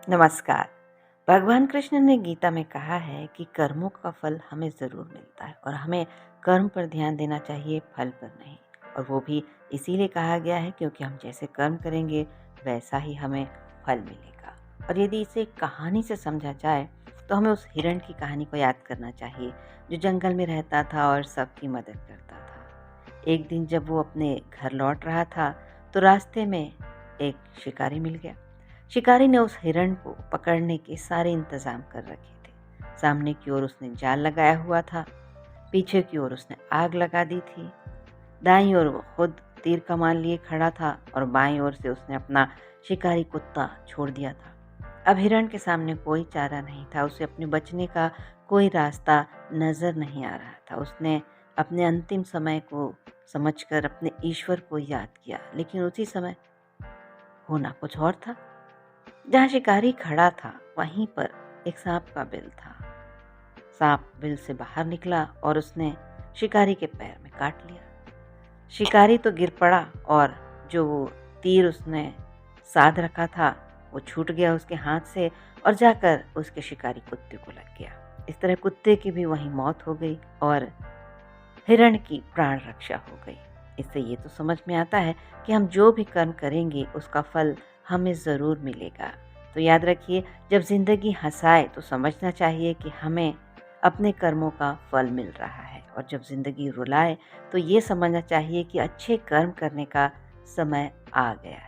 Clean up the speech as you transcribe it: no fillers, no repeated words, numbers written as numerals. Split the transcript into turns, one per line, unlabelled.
नमस्कार। भगवान कृष्ण ने गीता में कहा है कि कर्मों का फल हमें ज़रूर मिलता है और हमें कर्म पर ध्यान देना चाहिए, फल पर नहीं। और वो भी इसीलिए कहा गया है क्योंकि हम जैसे कर्म करेंगे वैसा ही हमें फल मिलेगा। और यदि इसे कहानी से समझा जाए तो हमें उस हिरण की कहानी को याद करना चाहिए जो जंगल में रहता था और सबकी मदद करता था। एक दिन जब वो अपने घर लौट रहा था तो रास्ते में एक शिकारी मिल गया। शिकारी ने उस हिरण को पकड़ने के सारे इंतजाम कर रखे थे। सामने की ओर उसने जाल लगाया हुआ था, पीछे की ओर उसने आग लगा दी थी, दाईं ओर वो खुद तीर कमान लिए खड़ा था और बाईं ओर से उसने अपना शिकारी कुत्ता छोड़ दिया था। अब हिरण के सामने कोई चारा नहीं था, उसे अपने बचने का कोई रास्ता नजर नहीं आ रहा था। उसने अपने अंतिम समय को समझकर अपने ईश्वर को याद किया, लेकिन उसी समय होना कुछ और था। जहाँ शिकारी खड़ा था वहीं पर एक सांप का बिल था। सांप बिल से बाहर निकला और उसने शिकारी के पैर में काट लिया। शिकारी तो गिर पड़ा और जो वो तीर उसने साध रखा था वो छूट गया उसके हाथ से और जाकर उसके शिकारी कुत्ते को लग गया। इस तरह कुत्ते की भी वहीं मौत हो गई और हिरण की प्राण रक्षा हो गई। इससे ये तो समझ में आता है कि हम जो भी कर्म करेंगे उसका फल हमें ज़रूर मिलेगा। तो याद रखिए, जब ज़िंदगी हंसाए तो समझना चाहिए कि हमें अपने कर्मों का फल मिल रहा है, और जब ज़िंदगी रुलाए तो ये समझना चाहिए कि अच्छे कर्म करने का समय आ गया है।